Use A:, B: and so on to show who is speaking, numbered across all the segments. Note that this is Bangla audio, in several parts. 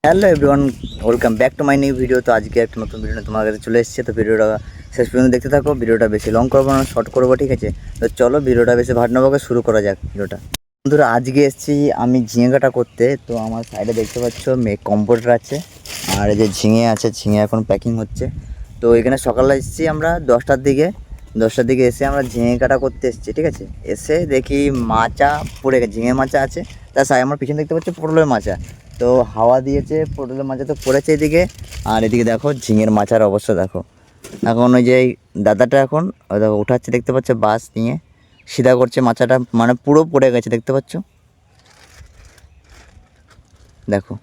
A: Hello everyone, welcome back to my new video. তো আজকে একটা নতুন ভিডিও তোমার কাছে চলে এসেছে। তো ভিডিওটা শেষ পর্যন্ত দেখতে থাকো। ভিডিওটা বেশি লং করবো না, শর্ট করবো, ঠিক আছে? তো চলো ভিডিওটা বেশি ভাট না বকে শুরু করা যাক ভিডিওটা। বন্ধুরা, আজকে এসেছি আমি ঝিঙে কাটা করতে। তো আমার সাইডে দেখতে পাচ্ছ কম্পিউটার আছে, আর এই যে ঝিঙে আছে, ঝিঙে এখন প্যাকিং হচ্ছে। তো এখানে সকালে এসেছি আমরা 10টার দিকে এসে আমরা ঝিঙে কাটা করতে এসেছি, ঠিক আছে? এসে দেখি মাচা পড়ে গেছে, ঝিঙে মাচা আছে, তার সাইড আমার পিছনে দেখতে পাচ্ছ পটলের মাচা। তো হাওয়া দিয়েছে, পটলের মাচা তো পড়েছে এদিকে, আর এদিকে দেখো ঝিঙের মাচার অবস্থা দেখো। এখন ওই যে এই দাদাটা এখন ওই দেখো উঠাচ্ছে, দেখতে পাচ্ছ বাঁশ নিয়ে সিধা করছে মাচাটা, মানে পুরো পড়ে গেছে দেখতে পাচ্ছ, দেখো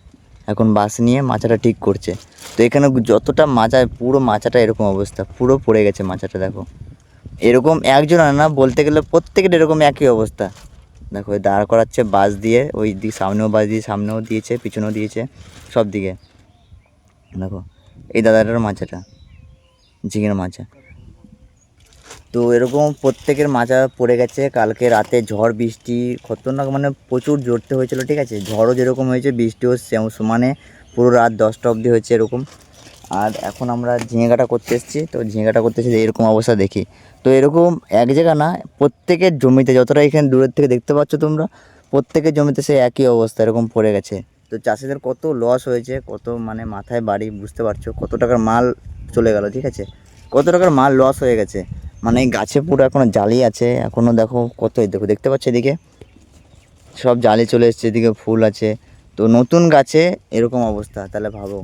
A: এখন বাঁশ নিয়ে মাচাটা ঠিক করছে। তো এখানে যতটা মাচা, পুরো মাচাটা এরকম অবস্থা, পুরো পড়ে গেছে মাচাটা দেখো। এরকম একজন না, বলতে গেলে প্রত্যেকের এরকম একই অবস্থা। দেখো দাঁড় করাচ্ছে বাঁশ দিয়ে, ওই দিক সামনেও বাঁশ দিয়ে, সামনেও দিয়েছে, পিছনেও দিয়েছে, সব দিকে। দেখো এই দাদাটার মাচাটা, ঝিঙের মাচা। তো এরকম প্রত্যেকের মাচা পড়ে গেছে। কালকে রাতে ঝড় বৃষ্টি খতরনাক, মানে প্রচুর জোরতে হয়েছিল, ঠিক আছে? ঝড়ও যেরকম হয়েছে, বৃষ্টিও সমানে পুরো রাত 10টা অবধি হয়েছে এরকম। আর এখন আমরা ঝিঙে কাটা করতে এসেছি। তো ঝিঙে কাটা করতে এসে এরকম অবস্থা দেখি। তো এরকম এক জায়গা না, প্রত্যেকের জমিতে, যতটা এখানে দূরের থেকে দেখতে পাচ্ছ তোমরা, প্রত্যেকের জমিতে সে একই অবস্থা এরকম পড়ে গেছে। তো চাষিদের কত লস হয়েছে, কত মানে মাথায় বাড়ি, বুঝতে পারছো কত টাকার মাল চলে গেল, ঠিক আছে? কত টাকার মাল লস হয়ে গেছে। মানে এই গাছে পুরো এখনও জালি আছে, এখনও দেখো কত, দেখো দেখতে পাচ্ছ এদিকে সব জালি চলে এসছে, এদিকে ফুল আছে। তো নতুন গাছে এরকম অবস্থা, তাহলে ভাবো।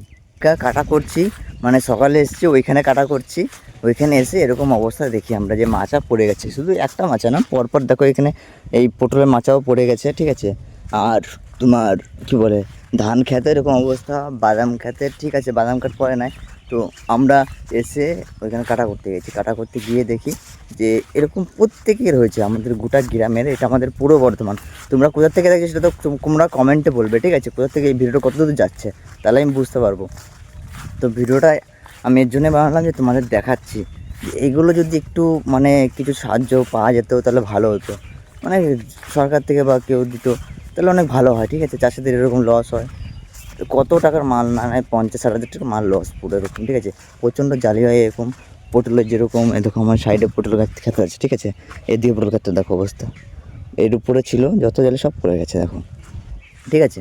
A: কাটা করছি, মানে সকালে এসেছি ওইখানে কাটা করছি, ওইখানে এসে এরকম অবস্থা দেখি আমরা যে মাচা পড়ে গেছে। শুধু একটা মাচা না, পরপর দেখো এখানে এই পটলের মাচাও পড়ে গেছে, ঠিক আছে? আর তোমার কি বলে, ধান খেতে এরকম অবস্থা, বাদাম খেতে, ঠিক আছে বাদাম খাত পড়ে নাই। তো আমরা এসে ওইখানে কাটা করতে গেছি, কাটা করতে গিয়ে দেখি যে এরকম প্রত্যেকের হয়েছে, আমাদের গোটা গ্রামের, এটা আমাদের পুরো বর্ধমান। তোমরা কোথা থেকে দেখছো সেটা তো তোমরা কমেন্টে বলবে, ঠিক আছে? কোথা থেকে এই ভিডিওটা কত দূর যাচ্ছে, তাহলে আমি বুঝতে পারবো। তো ভিডিওটা আমি এর জন্যই বানালাম যে তোমাদের দেখাচ্ছি যে এইগুলো যদি একটু মানে কিছু সাহায্য পাওয়া যেত তাহলে ভালো হতো, মানে সরকার থেকে বা কেউ দিত তাহলে অনেক ভালো হয়, ঠিক আছে? চাষিদের এরকম লস হয়, কত টাকার মাল না নেয়, 50-60 হাজার টাকার মাল লস পুরো এরকম, ঠিক আছে? প্রচণ্ড জালি হয় এরকম। পটলের যেরকম এরকম আমার সাইডে পটল গাছ খেতে আছে, ঠিক আছে? এদিকে পটল গাছটা দেখো অবস্থা, এর উপরে ছিল যত জালি সব পড়ে গেছে দেখো, ঠিক আছে?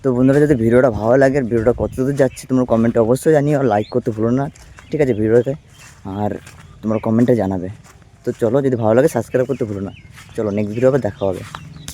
A: তো বন্ধুরা, যদি ভিডিওটা ভালো লাগে, আর ভিডিওটা কত দূর যাচ্ছে তোমরা কমেন্টে অবশ্যই জানিও, আর লাইক করতে ভুলো না, ঠিক আছে ভিডিওতে? আর তোমরা কমেন্টে জানাবে। তো চলো, যদি ভালো লাগে সাবস্ক্রাইব করতে ভুলো না। চলো নেক্সট ভিডিও আবার দেখা হবে।